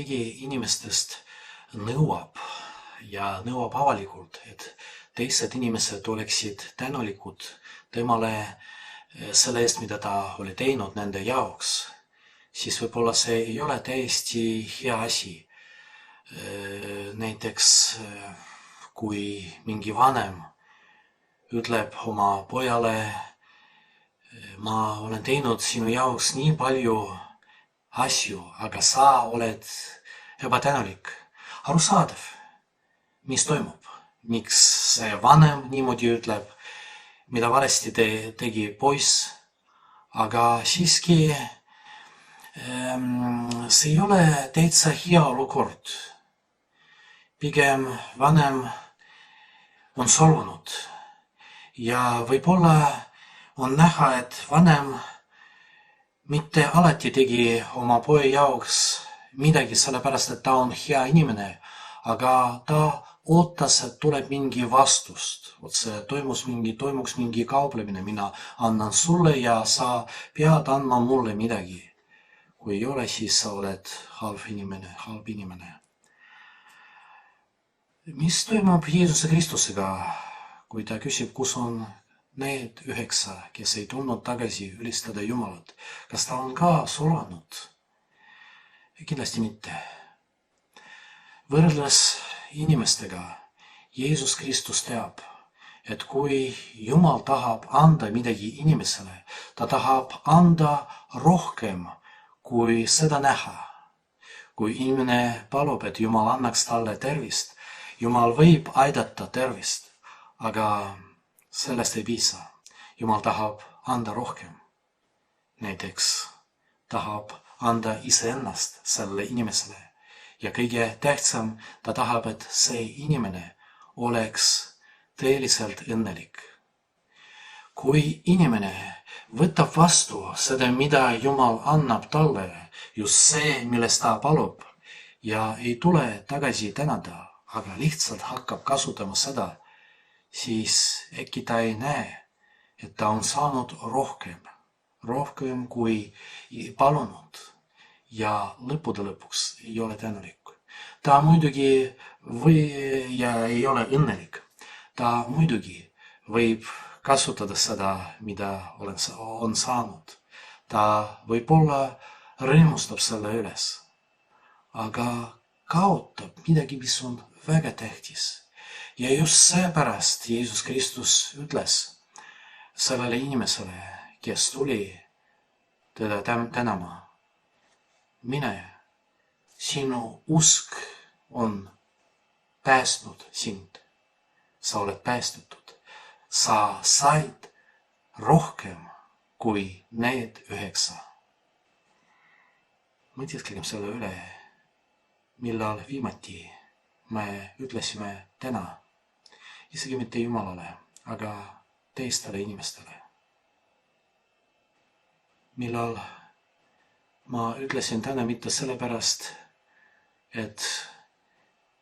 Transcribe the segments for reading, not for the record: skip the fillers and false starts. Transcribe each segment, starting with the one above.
keegi inimestest nõuab ja nõuab avalikult, et teised inimesed oleksid tänulikud temale selle eest, mida ta oli teinud nende jaoks, siis võib-olla see ei ole täiesti hea asi. Näiteks kui mingi vanem ütleb oma pojale, ma olen teinud sinu jaoks nii palju asju, aga sa oled ebatänulik. Arusaadav, mis toimub, miks see vanem niimoodi ütleb, mida valesti tegi poiss, aga siiski see ei ole täitsa hea olukord. Pigem vanem on solvunud ja võib-olla on näha, et vanem mitte alati tegi oma poja jaoks midagi sellepärast, et ta on hea inimene, aga ta ootas, et tuleb mingi vastust. Toimuks mingi kauplemine, mina annan sulle ja sa pead andma mulle midagi. Kui ei ole, siis sa oled halb inimene. Mis toimub Jeesuse Kristusega, kui ta küsib, kus on need 9, kes ei tulnud tagasi ülistada Jumalat? Kas ta on ka solanud? Kindlasti mitte. Võrreldes inimestega, Jeesus Kristus teab, et kui Jumal tahab anda midagi inimesele, ta tahab anda rohkem, kui seda näha. Kui inimene palub, et Jumal annaks talle tervist, Jumal võib aidata tervist, aga sellest ei piisa. Jumal tahab anda rohkem. Näiteks tahab anda iseennast sellele inimesele. Ja kõige tähtsam, ta tahab, et see inimene oleks tõeliselt õnnelik. Kui inimene võtab vastu seda, mida Jumal annab talle, just see, millest ta palub, ja ei tule tagasi tänada, aga lihtsalt hakkab kasutama seda, siis äkki ta ei näe, et ta on saanud rohkem kui palunud ja lõppude lõpuks ei ole tänulik. Ta muidugi ei ole õnnelik. Ta muidugi võib kasutada seda, mida on saanud. Ta võib-olla rõõmustab selle üles, aga kaotab midagi, mis on väga tähtis. Ja just seepärast Jeesus Kristus ütles sellele inimesele, kes tuli teda tänama, mine, sinu usk on päästnud sind. Sa oled päästetud. Sa said rohkem kui need 9. Mõtisklegem selle üle, millal viimati me ütlesime täna, isegi mitte Jumalale, aga teistele inimestele. Millal ma ütlesin täna mitte sellepärast, et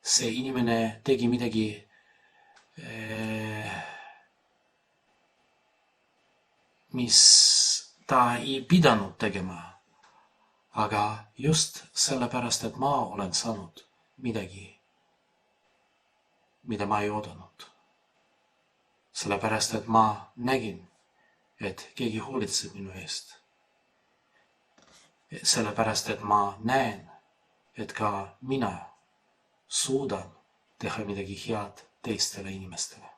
see inimene tegi midagi mis ta ei pidanud tegema, aga just sellepärast, et ma olen saanud midagi, mida ma ei oodanud. Sellepärast, et ma nägin, et keegi hoolitseb minu eest. Sellepärast, et ma näen, et ka mina suudan teha midagi head teistele inimestele.